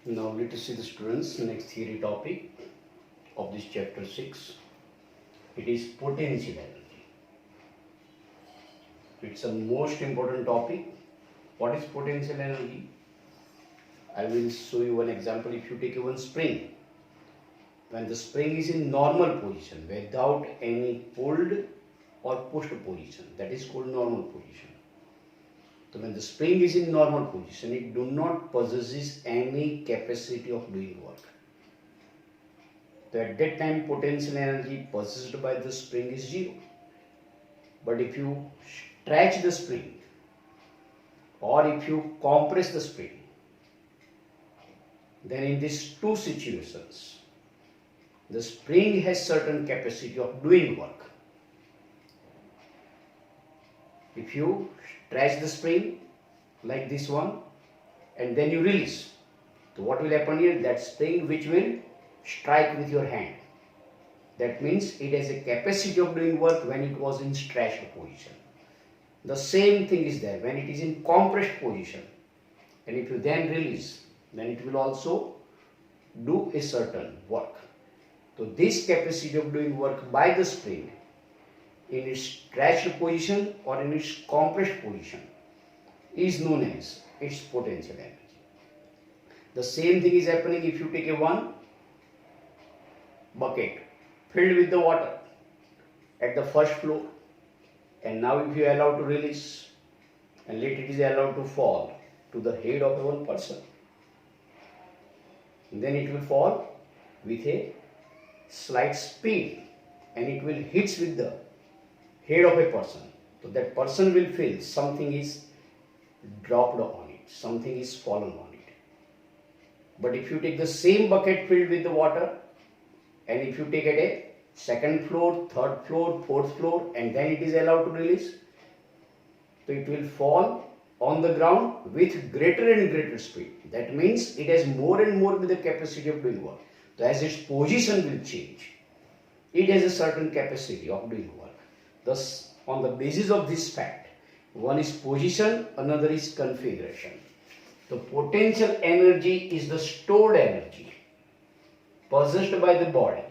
Now let us see the students next theory topic of this chapter 6. It is potential energy. It's a most important topic. What is potential energy? I will show you one example. If you take one spring, when the spring is in normal position without any pulled or pushed position, that is called normal position. So when the spring is in normal position, it do not possesses any capacity of doing work. So at that time, potential energy possessed by the spring is zero. But if you stretch the spring or if you compress the spring, then in these two situations, the spring has certain capacity of doing work. If you stretch the spring like this one and then you release, so what will happen here? That spring which will strike with your hand. That means it has a capacity of doing work when it was in stretched position. The same thing is there when it is in compressed position, and if you then release, then it will also do a certain work. So this capacity of doing work by the spring in its stretched position or in its compressed position is known as its potential energy. The same thing is happening if you take one bucket filled with the water at the first floor, and now if you allow to release and let it is allowed to fall to the head of one person, then it will fall with a slight speed and it will hit with the head of a person. So that person will feel something is dropped on it, something is fallen on it. But if you take the same bucket filled with the water and if you take it a second floor, third floor, fourth floor, and then it is allowed to release, so it will fall on the ground with greater and greater speed. That means it has more and more with the capacity of doing work. So as its position will change, it has a certain capacity of doing work. Thus, on the basis of this fact, one is position, another is configuration. The potential energy is the stored energy possessed by the body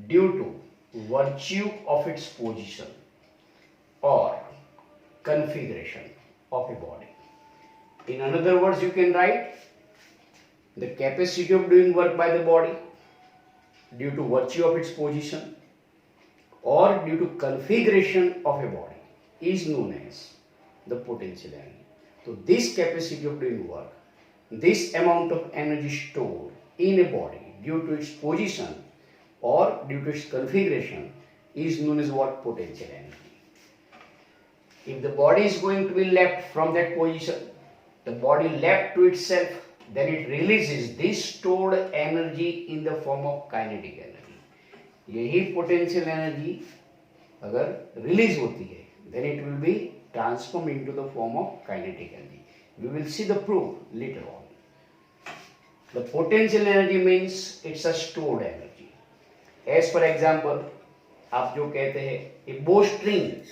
due to virtue of its position or configuration of a body. In other words, you can write the capacity of doing work by the body due to virtue of its position or due to configuration of a body is known as the potential energy. So this capacity of doing work, this amount of energy stored in a body due to its position or due to its configuration is known as what? Potential energy. If the body is going to be left from that position, the body left to itself, then it releases this stored energy in the form of kinetic energy. यही potential energy अगर release होती है, then it will be transformed into the form of kinetic energy. We will see the proof later on. The potential energy means it's a stored energy. As for example, आप जो कहते हैं a bowstring,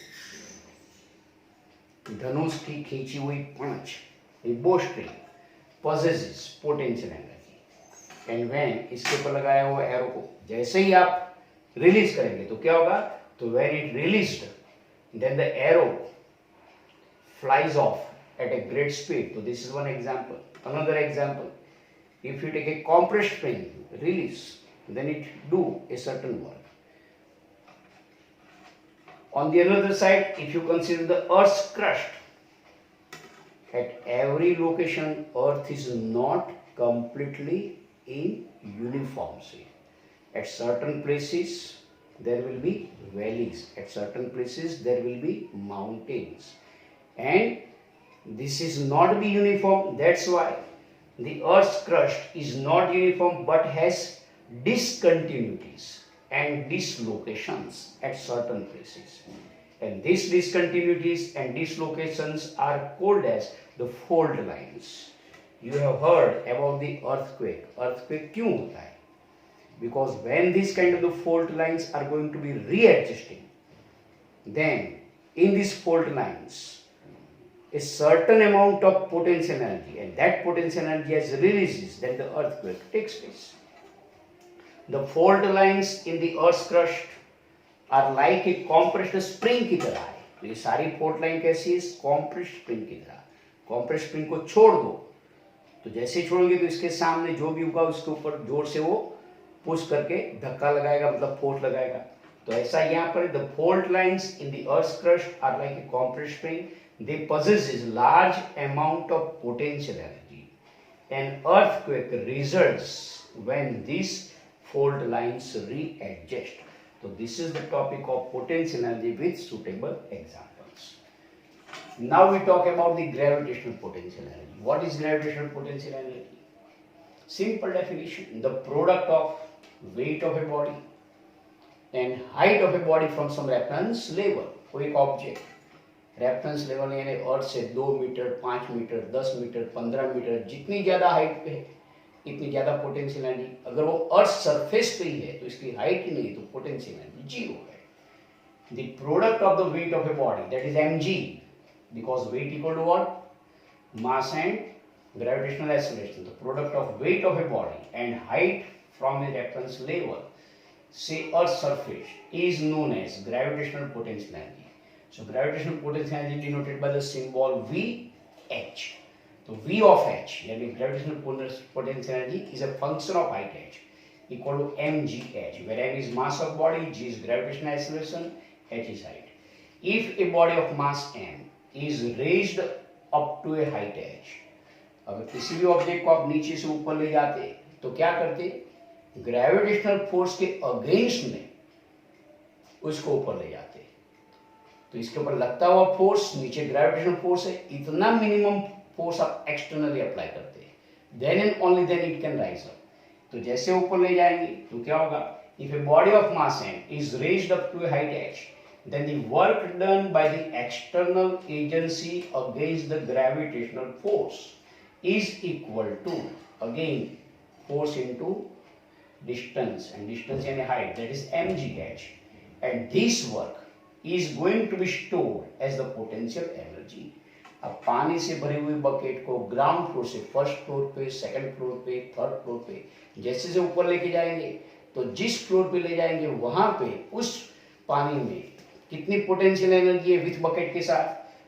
धनुष की खींची हुई पंच, a bowstring possesses potential energy, and when इसके ऊपर लगाया हुआ एरो को जैसे ही आप रिलीज करेंगे तो क्या होगा? तो when it released, then the arrow flies off at a great speed. So this is one example. Another example, if you take a compressed spring, release, then it do a certain work. On the other side, if you consider the Earth's crust, at every location, Earth is not completely in uniformity. At certain places, there will be valleys. At certain places, there will be mountains. And this is not be uniform. That's why the Earth's crust is not uniform but has discontinuities and dislocations at certain places. And these discontinuities and dislocations are called as the fault lines. You have heard about the earthquake. Earthquake क्यों होता है? Because when these kind of the fault lines are going to be readjusting, then in these fault lines a certain amount of potential energy, and that potential energy is released, then the earthquake takes place. The fault lines in the earth's crust are like a compressed spring की तरह है. तो ये सारी fault line कैसी है? compressed spring की तरह. compressed spring को छोड़ दो, तो जैसे ही छोड़ोगे तो इसके सामने जो भी होगा उसके ऊपर जोर से वो पुश करके धक्का लगाएगा, मतलब फोर्स लगाएगा. तो ऐसा यहाँ पर the fault lines in the earth crust are like a compressed spring. They possess large amount of potential energy. An earthquake results when these fault lines readjust. So this is the topic of potential energy with suitable examples. Now we talk about the gravitational potential energy. What is gravitational potential energy? Simple definition: the product of weight of a body and height of a body from some reference level. कोई एक object reference level यानी अर्थ से 2 metre, 5 metre, 10 metre, 15 metre, जितनी ज़्यादा height पे है इतनी ज़्यादा पोटेंशियल एनर्जी. अगर वो अर्थ सरफेस पे ही है तो इसकी हाइट ही नहीं, तो पोटेंशियल एनर्जी जीरो है. The product of the weight of a body, that is mg, because weight equal to what? Mass and gravitational acceleration. The product of weight of a body and height from a reference level, say earth surface, is known as gravitational potential energy. So gravitational potential energy denoted by the symbol Vh. So V of h, यानी gravitational potential energy is a function of height h equal to mgh, where m is mass of body, g is gravitational acceleration, h is height. If a body of mass m is raised up to a height h, अगर किसी भी object को आप नीचे से ऊपर ले जाते तो क्या करते? ग्रेविटेशनल फोर्स के अगेंस्ट में उसको ऊपर ले जाते. तो इसके ऊपर लगता हुआ फोर्स, नीचे ग्रेविटेशनल फोर्स है, इतना मिनिमम फोर्स आप एक्सटर्नली अप्लाई करते हैं, then and only then it can rise up. तो जैसे ऊपर ले जाएंगे तो क्या होगा? If a body of mass m is raised up to a height h, then the work done by the external agency against the gravitational force is equal to, again, force into distance, and distance यानी height, that is mgh, and this work is going to be stored as the potential energy. अब पानी से भरी हुई bucket को ground floor से first floor पे, second floor पे, थर्ड फ्लोर पे जैसे से ऊपर लेके जाएंगे, तो जिस फ्लोर पे ले जाएंगे वहां पे उस पानी में कितनी पोटेंशियल एनर्जी है विथ बकेट के साथ?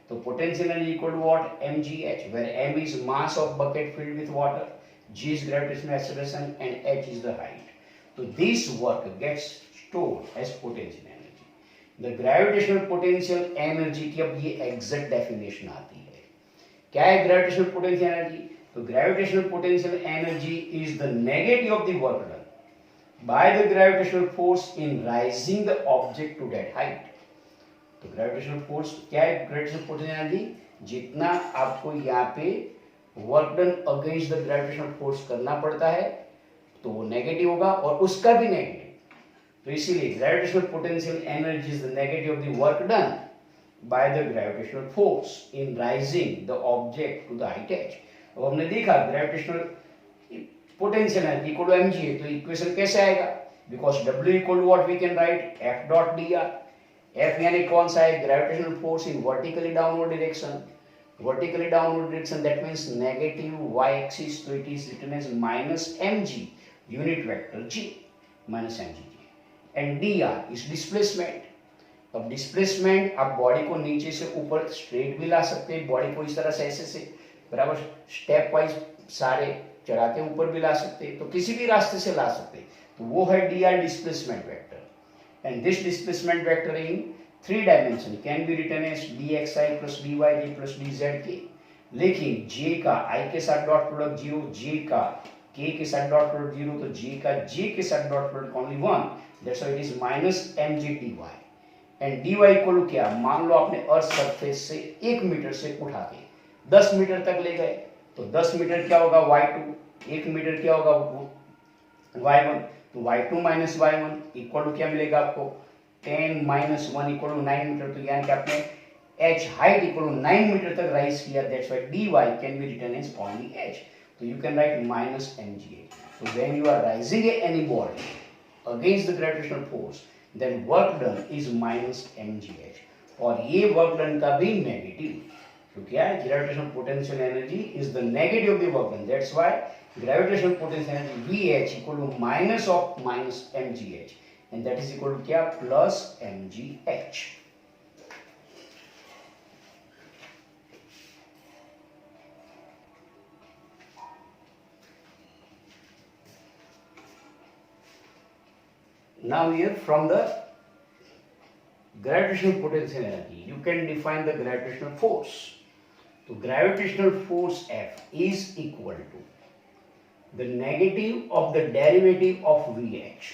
तो potential energy equal to what? mgh, where m is mass of bucket filled with water, g is gravitational acceleration, and h is the height. So this work gets stored as potential energy. The gravitational potential energy की अब ये exact definition आती है. क्या है gravitational potential energy? तो gravitational potential energy is the negative of the work done by the gravitational force in raising the object to that height. तो gravitational force क्या है? ग्रेविटेशनल पोटेंशियल एनर्जी, जितना आपको यहाँ पे work done against the gravitational force करना पड़ता है तो वो नेगेटिव होगा, और उसका भी नेगेटिव. तो इसीलिए gravitational potential energy is the negative of the work done by the gravitational force in raising the object to the height h. अब हमने देखा gravitational potential energy equal to mg है, तो इक्वेशन कैसे आएगा? Because w equal to what we can write? f dot dr. f यानी कौन सा है? Gravitational force in vertically downward direction. Vertically downward direction, that means negative y axis, तो it is written as minus mg unit vector g minus mg. And dr is displacement. अब displacement आप body को नीचे से ऊपर straight भी ला सकते हैं, बॉडी को इस तरह से ऐसे से बराबर स्टेप वाइज सारे चढ़ा के ऊपर भी ला सकते हैं, तो किसी भी रास्ते से ला सकते हैं. तो वो है dr displacement vector. And this displacement vector in 3 dimension can be written as dxi plus dyj plus dzk. लेकिन j का i के साथ डॉट प्रोडक्ट 0, j का k के साथ डॉट प्रोडक्ट 0, तो j का j के साथ dot product only 1. That's why it is minus mg dy. And dy equal to क्या? मान लो आपने अर्थ सरफेस से 1 मीटर से उठा के 10 मीटर तक ले गए, तो 10 मीटर क्या होगा? y2. 1 मीटर क्या होगा? y1. तो y2 minus y1 equal to क्या मिलेगा आपको? 10 माइनस 1 इक्वल टू 9 मीटर. तो यानी कि आपने h height equal to 9 metre तक राइज किया. That's why dy can be written as only h. तो you can write minus mgh. So when you are rising any body against the gravitational force, then work done is minus mgh. और ये work done का भी negative. तो क्या है, gravitational potential energy is the negative of the work done, that's why gravitational potential energy VH equal to minus of minus mgh and that is equal to क्या, plus mgh. Now here from the gravitational potential energy you can define the gravitational force. So gravitational force F is equal to the negative of the derivative of VH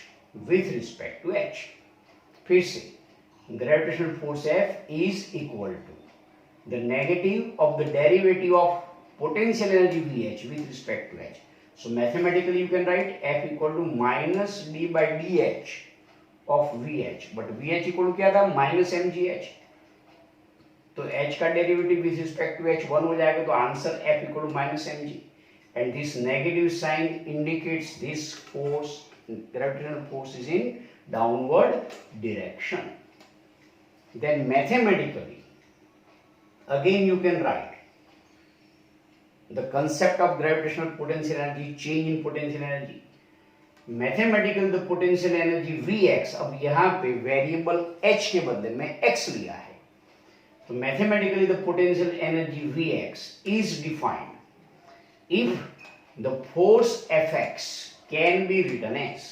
with respect to H. फिर से gravitational force F is equal to the negative of the derivative of potential energy VH with respect to H. So mathematically you can write F equal to minus d by dH of VH, but VH equal to क्या था, minus mgh. तो H का derivative with respect to H 1 हो जाएगा, तो answer F equal to minus mg. And this negative sign indicates this force, gravitational force is in downward direction. Then mathematically again you can write the concept of gravitational potential energy, change in potential energy. Mathematically the potential energy Vx, अब यहाँ पे variable h के बदले में x लिया है, तो mathematically the potential energy Vx is defined if the force Fx can be written as,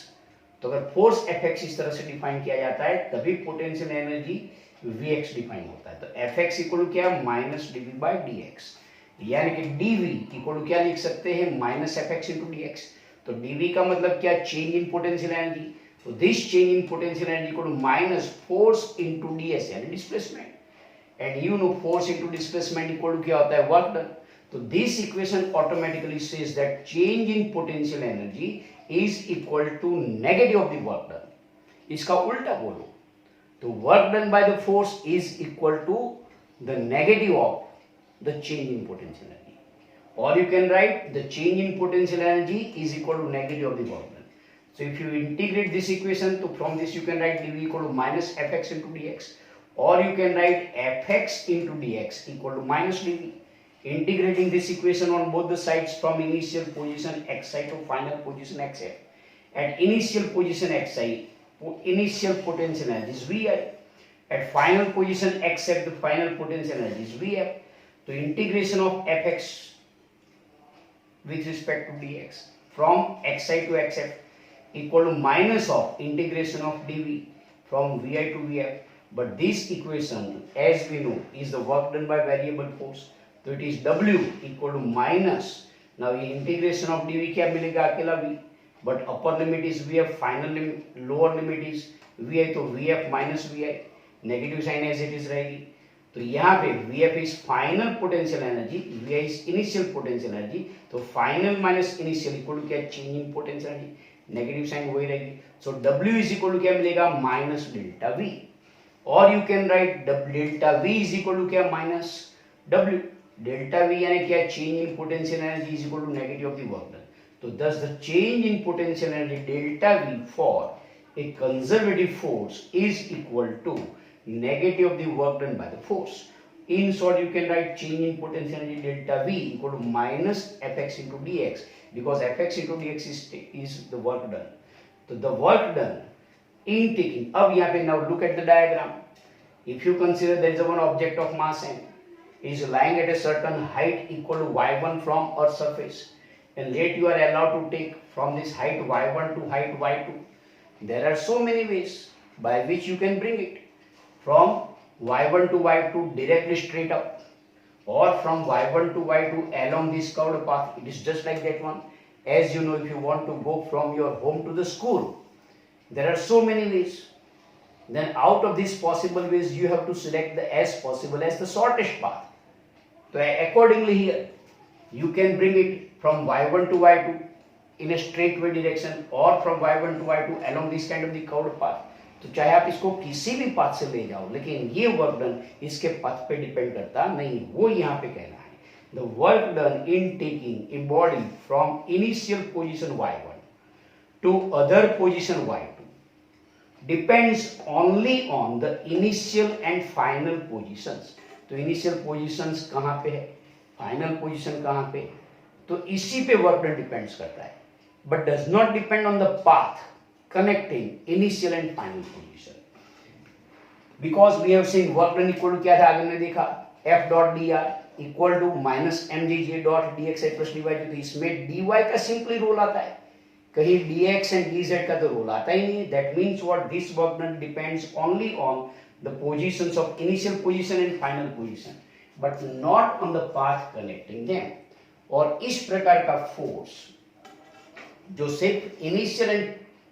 तो अगर force Fx इस तरह से डिफाइन किया जाता है तभी पोटेंशियल एनर्जी Vx डिफाइन होता है. तो Fx इक्वल टू क्या, माइनस dv by dx, यानी कि dv इक्वल टू क्या लिख सकते हैं, माइनस fx इंटू dx. तो dv का मतलब क्या, चेंज इन पोटेंशियल एनर्जी. तो this change in potential energy equal to minus force into ds यानी displacement. And you know force into displacement equal to क्या होता है, वर्क डन. तो this equation automatically says that change in potential energy is equal to negative of the work done. इसका उल्टा बोलो तो work done by the force is equal to the negative of the change in potential energy, or you can write the change in potential energy is equal to negative of the work done. So if you integrate this equation, so from this you can write dv equal to minus fx into dx, or you can write fx into dx equal to minus dv. Integrating this equation on both the sides from initial position xi to final position xf. At initial position xi, initial potential energy is vi. At final position xf, the final potential energy is vf. So integration of fx with respect to dx from xi to xf equal to minus of integration of dv from vi to vf. But this equation, as we know, is the work done by variable force. So it is w equal to minus. Now integration of dv क्या मिलेगा, अकेला v. But upper limit is vf, final limit, lower limit is vi. तो vf minus vi, negative sign as it is रहेगी. तो यहाँ पे Vf is final potential energy, Vi is initial potential energy. तो final minus initial equal to क्या, change in potential energy, negative sign वही रहेगी. So W is equal to क्या मिलेगा, माइनस डेल्टा V. और you can write delta V is equal to क्या, minus W. Delta V यानी क्या, change in potential energy is equal to negative of the work done. तो thus the change in potential energy delta V for a conservative force is equal to negative of the work done by the force. In short, you can write change in potential energy delta V equal to minus fx into dx, because fx into dx is the work done. So the work done in taking, अब यहाँ पे now look at the diagram. If you consider there is one object of mass m is lying at a certain height equal to y1 from earth surface, and yet you are allowed to take from this height y1 to height y2. There are so many ways by which you can bring it. From y1 to y2 directly straight up, or from y1 to y2 along this curved path. It is just like that one. As you know, if you want to go from your home to the school, there are so many ways. Then out of these possible ways, you have to select the as possible as the shortest path. So accordingly here, you can bring it from y1 to y2 in a straight way direction, or from y1 to y2 along this kind of the curved path. तो चाहे आप इसको किसी भी path से ले जाओ, लेकिन ये वर्क डन इसके पाथ पे डिपेंड करता नहीं. वो यहाँ पे कहना है, the work done in taking a body from initial position y1 to other position y2 depends only on the initial and final positions. तो इनिशियल पोजीशंस कहाँ पे है, फाइनल पोजीशन कहाँ पे, तो इसी पे वर्क डन डिपेंड्स करता है, but does not depend on the path connecting initial and final position. Because we have seen work done equal to क्या था, आगे हमने देखा F dot D R equal to minus M G J dot D X I plus D Y, तो इसमें D Y का simply role आता है, कहीं D X and D Z का तो रोल आता ही नहीं है। That means what, this work done depends only on the positions of initial position and final position, but not on the path connecting them. और इस प्रकार का फोर्स जो सिर्फ initial and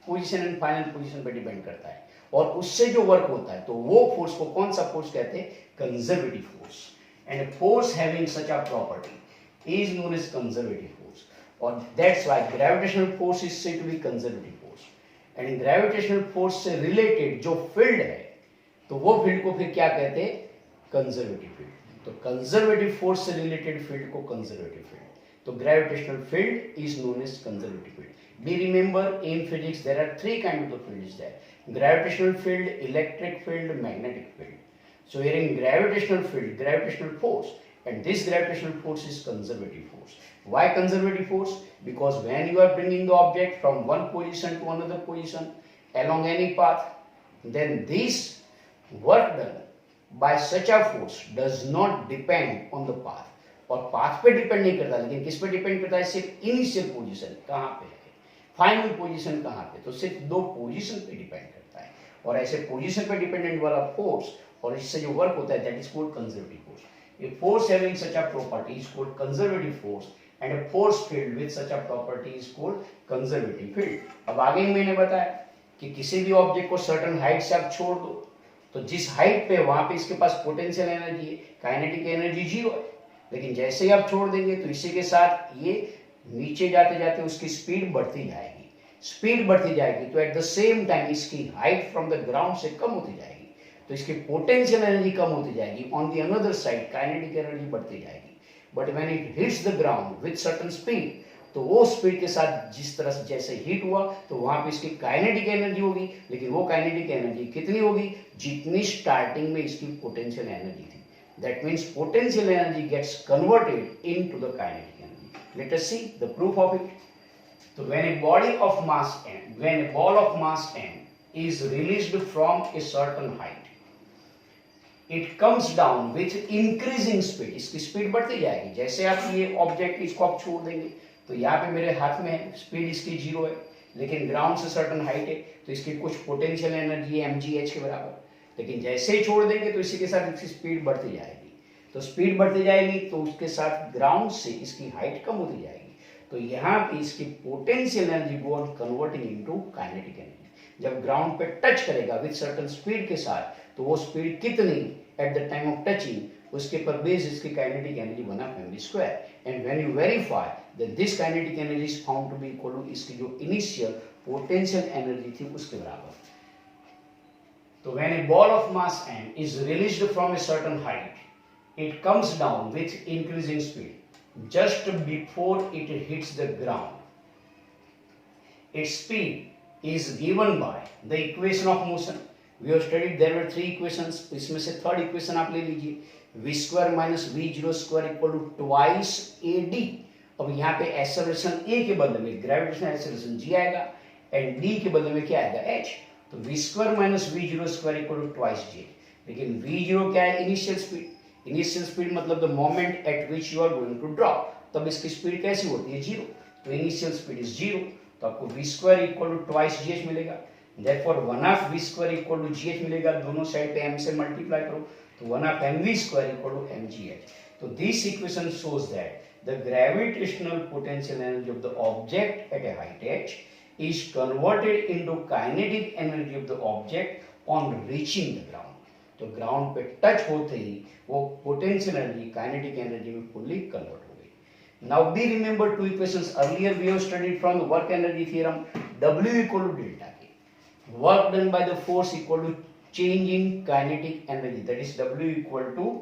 position and final position पर depend करता है और उससे जो वर्क होता है, तो वो फोर्स को कौन सा फोर्स कहते हैं, conservative force. And force having such a property is known as conservative force, और that's why gravitational force is said to be conservative force. And gravitational force से रिलेटेड जो फील्ड है, तो वो फील्ड को फिर क्या कहते हैं, कंजर्वेटिव फील्ड। तो कंजर्वेटिव फोर्स से रिलेटेड फील्ड को कंजर्वेटिव फील्ड, तो gravitational field is known as conservative field. Be remember, in physics there are three kinds of fields there: gravitational field, electric field, magnetic field. So here in gravitational field, gravitational force, and this gravitational force is conservative force. Why conservative force? Because when you are bringing the object from one position to another position along any path, then this work done by such a force does not depend on the path. और path पे depend नहीं करता, लेकिन किस पे depend करता है, सिर्फ इनिशियल पोजीशन कहाँ पे है, फाइनल पोजीशन कहाँ पे, तो सिर्फ दो पोजीशन पे डिपेंड करता है। और ऐसे पोजीशन पे डिपेंडेंट वाला फोर्स और इससे जो वर्क होता है, that is called conservative force. A force having such a property is called conservative force, and a force field with such a property is called conservative field. अब आगे मैंने बताया कि किसी भी ऑब्जेक्ट को सर्टेन हाइट से आप छोड़ दो, तो जिस हाइट पे वहां पे इसके पास पोटेंशियल एनर्जी है, काइनेटिक एनर्जी जीरो है, लेकिन जैसे ही आप छोड़ देंगे तो इसी के साथ ये नीचे जाते जाते उसकी स्पीड बढ़ती जाएगी, स्पीड बढ़ती जाएगी, तो एट द सेम टाइम इसकी हाइट फ्रॉम द ग्राउंड से कम होती जाएगी, तो इसकी पोटेंशियल एनर्जी कम होती जाएगी। On the another side kinetic energy बढ़ती जाएगी, but when it hits the ground with certain speed, तो वो स्पीड के साथ जिस तरह से जैसे हिट हुआ, तो वहां पे इसकी काइनेटिक एनर्जी होगी, लेकिन वो काइनेटिक एनर्जी कितनी होगी, जितनी स्टार्टिंग में इसकी पोटेंशियल एनर्जी थी। That means potential energy gets converted into the kinetic energy. Let us see the proof of it. So when a ball of mass m is released from a certain height, it comes down with increasing speed. इसकी speed बढ़ती जाएगी। जैसे आप ये object इसको आप छोड़ देंगे, तो यहाँ पे मेरे हाथ में है, स्पीड इसकी जीरो है, लेकिन ग्राउंड से सर्टेन हाइट है, तो इसकी कुछ पोटेंशियल एनर्जी है mgh के बराबर। लेकिन जैसे ही छोड़ देंगे तो इसी के साथ इसकी स्पीड बढ़ती जाएगी, तो स्पीड बढ़ती जाएगी तो उसके साथ ग्राउंड से इसकी हाइट कम होती जाएगी, तो यहाँ पे इसकी potential energy go on converting into kinetic energy. जब ग्राउंड पे टच करेगा विद सर्टेन स्पीड के साथ, तो वो स्पीड कितनी at the time of touching, उसके पर बेस इसकी kinetic energy 1/mv²। And when you verify that this kinetic energy is found to be equal to इसकी जो इनिशियल पोटेंशियल एनर्जी थी उसके बराबर। So when a ball of mass m is released from a certain height, it comes down with increasing speed just before it hits the ground. Its speed is given by the equation of motion. We have studied there were three equations. इसमें से third equation आप ले लीजिए, v square minus v0 square equal to twice ad. अब यहाँ पे acceleration a के बदले में ग्रेविटेशनल एक्सेलरेशन g आएगा, एंड d के बदले में क्या आएगा h। तो v square minus v0 square equal to twice j। लेकिन v0 क्या है, इनिशियल स्पीड। इनिशियल स्पीड मतलब the moment at which you are going to drop, तब इसकी स्पीड कैसी होती है, जीरो। तो इनिशियल स्पीड इज जीरो, तो आपको v square equal to twice gh मिलेगा। Therefore 1/v square equal to gh मिलेगा, दोनों साइड पे m से मल्टीप्लाई करो, तो 1/mv square equal to mgh। तो this equation shows that the gravitational potential energy of the object at a height h is converted into kinetic energy of the object on reaching the ground. तो ground पे touch होते ही वो potential energy kinetic energy में fully convert हो गई। Now be remember two equations earlier we have studied from the work energy theorem, W equal to delta K, work done by the force equal to change in kinetic energy, that is W equal to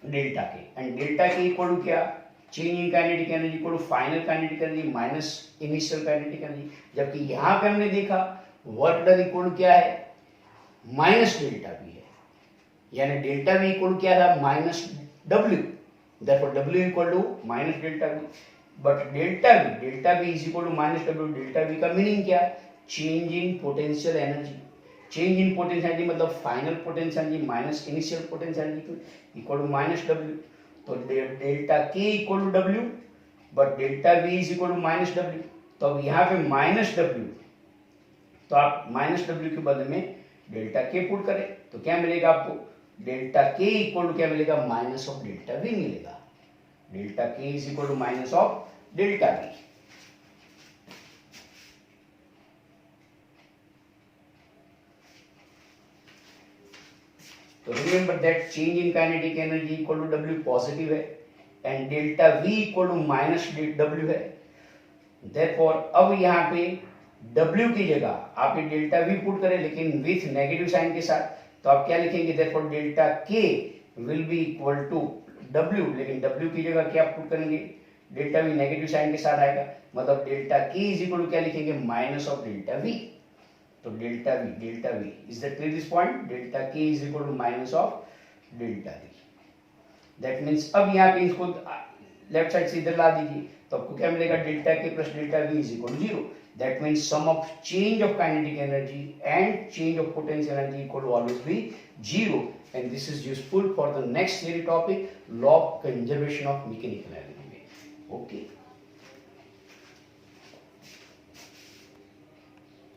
delta K, and delta K equal to क्या, change in kinetic energy equal to final kinetic energy minus initial kinetic energy. जबकि यहाँ पे हमने देखा work done equal to क्या है, minus delta भी है, यानी डेल्टा वी इक्वल क्या था minus W, therefore w equal to minus delta V, but delta V is equal to minus W. Delta V का मीनिंग क्या, change in potential energy. Change in potential energy मतलब final potential energy minus initial potential energy equal to minus W. तो delta K equal to W, but delta V is equal to minus W. तो अब यहाँ पे minus W, तो आप minus W के बदले में डेल्टा के पुट करें तो क्या मिलेगा आपको, डेल्टा के इक्वल टू क्या मिलेगा, माइनस ऑफ डेल्टा वी मिलेगा। Delta K is equal to minus of delta V. तो remember that change in kinetic energy equal to W positive है and delta V equal to minus W है। Therefore अब यहाँ पे W की जगह आप ये डेल्टा V पुट करें लेकिन विथ नेगेटिव साइन के साथ, तो आप क्या लिखेंगे, therefore delta K will be equal to W, लेकिन W की जगह क्या पुट करेंगे, डेल्टा V नेगेटिव साइन के साथ आएगा, मतलब delta K is equal to क्या लिखेंगे, माइनस ऑफ डेल्टा V। तो delta V is that clear this point, delta K is equal to minus of delta V। That means अब यहाँ पे इसको लेफ्ट साइड से इधर ला दीजिए तो आपको क्या मिलेगा, delta K plus delta V is equal to 0। That means sum of change of kinetic energy and change of potential energy equal to always be 0, and this is useful for the next theory topic, law of conservation of mechanical energy. Okay.